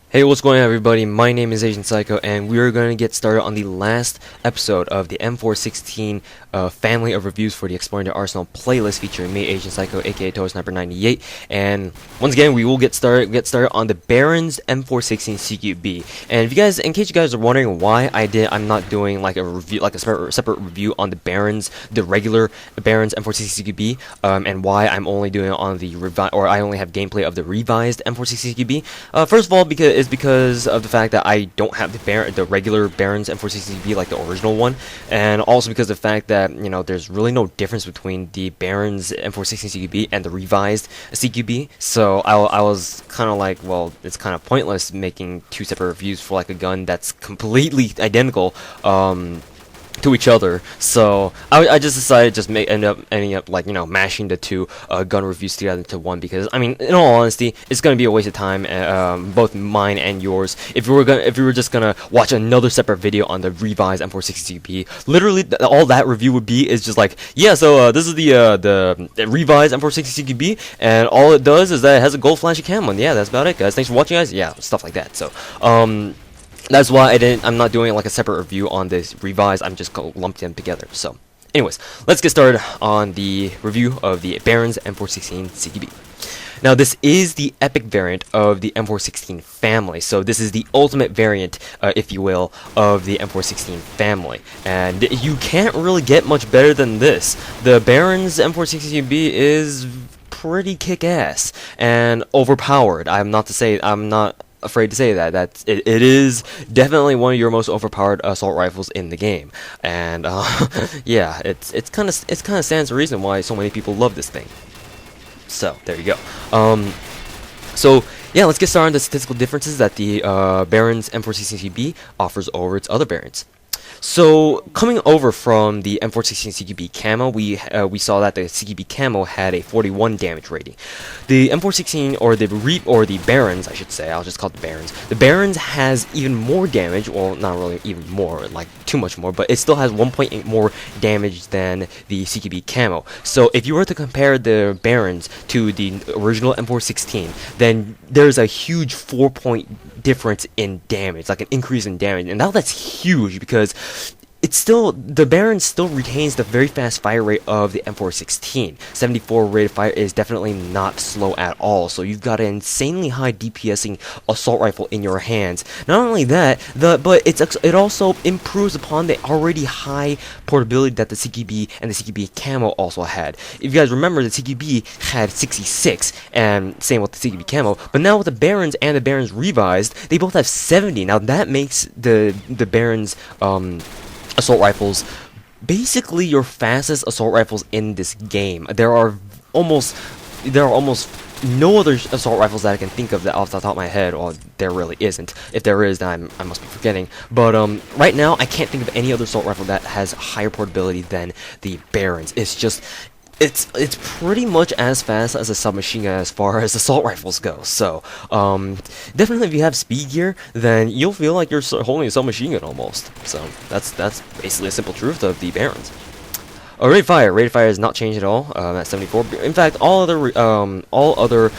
Hey, what's going on, everybody? My name is Asian Psycho, and we are going to get started on the last episode of the M416 family of reviews for the Exploring the Arsenal playlist featuring me, Asian Psycho, aka Toast Sniper 98. And once again, we will get started on the Barons M416 CQB. And if you guys, in case you guys are wondering why I'm not doing like a review, like a separate review on the Barons, the regular Barons M416 CQB, and why I'm only doing it on the I only have gameplay of the revised M416 CQB. First of all, because of the fact that I don't have the regular Barons M416 CQB like the original one, and also because of the fact that there's really no difference between the Barons M416 CQB and the revised CQB. So I was kind of like, well, it's kind of pointless making two separate reviews for like a gun that's completely identical to each other. So I just decided to just ending up like mashing the two gun reviews together into one, because I mean, in all honesty, it's gonna be a waste of time, both mine and yours, if we were just gonna watch another separate video on the revised M416 CQB. Literally all that review would be is just like, yeah, so this is the revised M416 CQB, and all it does is that it has a gold flashy camo, and yeah, that's about it, guys. Thanks for watching, guys. Yeah, stuff like that. So that's why I'm not doing like a separate review on this revised. I'm just gonna lump them together. So, anyways, let's get started on the review of the Barons M416 CQB. Now, this is the epic variant of the M416 family. So this is the ultimate variant, if you will, of the M416 family. And you can't really get much better than this. The Barons M416 CQB is pretty kick-ass and overpowered. I'm not afraid to say that it is definitely one of your most overpowered assault rifles in the game, and yeah, it's kind of stands to reason why so many people love this thing. So there you go. So yeah, let's get started on the statistical differences that the Barons M416 CQB offers over its other variants. So, coming over from the M416 CQB camo, we saw that the CQB camo had a 41 damage rating. The M416, or the Barons, I should say, I'll just call it the Barons. The Barons has even more damage, well, not really even more, like too much more, but it still has 1.8 more damage than the CQB camo. So, if you were to compare the Barons to the original M416, then there's a huge 4-point difference in damage, like an increase in damage, and now that's huge because the Baron still retains the very fast fire rate of the M416. 74 rate of fire is definitely not slow at all, so you've got an insanely high DPSing assault rifle in your hands. Not only that, but it also improves upon the already high portability that the CQB and the CQB camo also had. If you guys remember, the CQB had 66, and same with the CQB camo, but now with the Barons and the Barons revised, they both have 70. Now that makes the Barons assault rifles basically your fastest assault rifles in this game. There are almost no other assault rifles that I can think of that off the top of my head, or there really isn't. If there is, then I must be forgetting. But right now, I can't think of any other assault rifle that has higher portability than the Barons. It's pretty much as fast as a submachine gun as far as assault rifles go. So definitely, if you have speed gear, then you'll feel like you're holding a submachine gun almost. So that's basically a simple truth of the Barons. Rate of fire has not changed at all. At 74. In fact, all other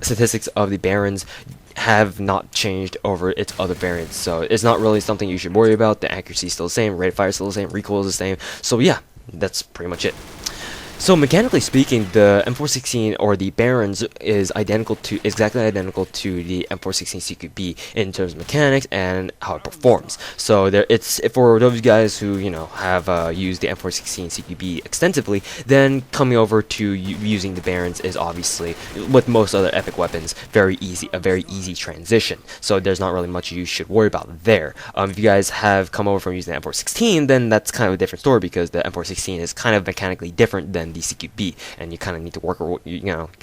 statistics of the Barons have not changed over its other variants. So it's not really something you should worry about. The accuracy is still the same. Rate of fire is still the same. Recoil is the same. So yeah, that's pretty much it. So mechanically speaking, the M416 or the Barons is exactly identical to the M416 CQB in terms of mechanics and how it performs. So it's for those guys who have used the M416 CQB extensively, then coming over to using the Barons is obviously, with most other epic weapons, a very easy transition. So there's not really much you should worry about there. If you guys have come over from using the M416, then that's kind of a different story, because the M416 is kind of mechanically different than the CQB, and you kind of need to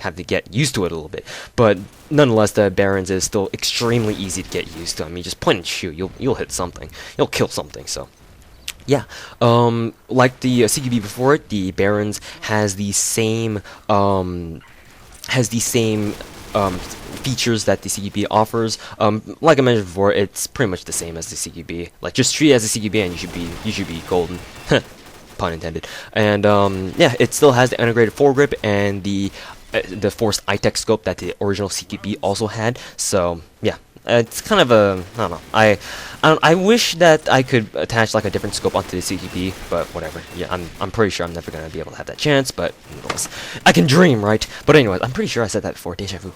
have to get used to it a little bit. But nonetheless, the Barons is still extremely easy to get used to. I mean, just point and shoot, you'll hit something, you'll kill something. So yeah, like the CQB before it, the Barons has the same features that the CQB offers. Like I mentioned before, it's pretty much the same as the CQB. Like, just treat it as a CQB and you should be golden. Pun intended. And yeah, it still has the integrated foregrip and the the forced E.T.A scope that the original CQB also had. So yeah, it's kind of a, I don't know. I wish that I could attach like a different scope onto the CQB, but whatever. Yeah, I'm pretty sure I'm never gonna be able to have that chance. But nonetheless, I can dream, right? But anyways, I'm pretty sure I said that before. Deja vu.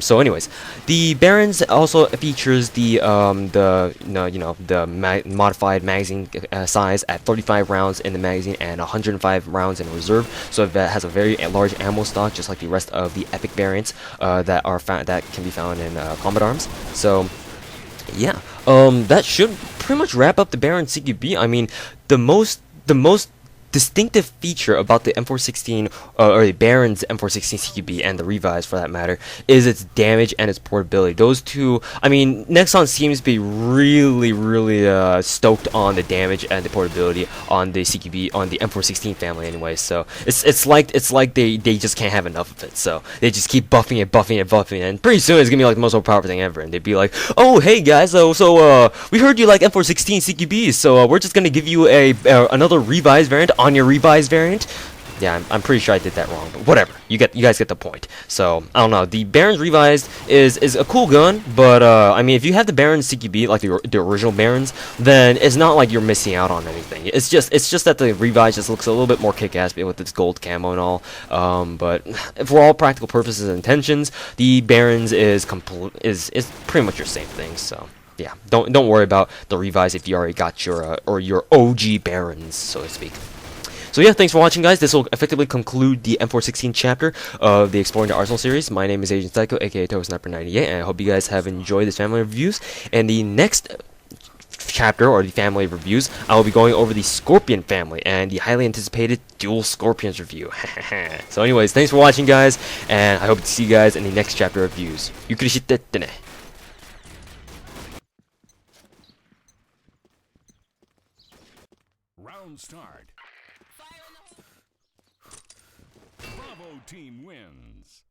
So anyways, the Barons also features the modified magazine size at 35 rounds in the magazine and 105 rounds in reserve. So that has a very large ammo stock, just like the rest of the epic variants that can be found in combat arms. So yeah, that should pretty much wrap up the Baron CQB. I mean, the most distinctive feature about the M416 or the Baron's M416 CQB and the revised for that matter is its damage and its portability. Those two, I mean, Nexon seems to be really stoked on the damage and the portability on the CQB, on the M416 family anyway. So it's like they just can't have enough of it. So they just keep buffing it, and pretty soon it's gonna be like the most overpowered thing ever. And they'd be like, oh hey guys, so we heard you like M416 CQBs, so we're just gonna give you another revised variant on your revised variant. Yeah, I'm pretty sure I did that wrong, but whatever. You guys get the point. So I don't know. The Baron's revised is a cool gun, but I mean, if you have the Baron's CQB like the original Barons, then it's not like you're missing out on anything. It's just that the revised just looks a little bit more kick-ass with its gold camo and all. But for all practical purposes and intentions, the Barons is pretty much your same thing. So yeah, don't worry about the revised if you already got your OG Barons, so to speak. So yeah, thanks for watching, guys. This will effectively conclude the M416 chapter of the Exploring the Arsenal series. My name is Agent Psycho, aka Sniper98, and I hope you guys have enjoyed this family of reviews. And the next chapter, or the family of reviews, I will be going over the Scorpion family and the highly anticipated Dual Scorpions review. So anyways, thanks for watching, guys, and I hope to see you guys in the next chapter of reviews. Yukurishite ne. Round start. Bravo team wins.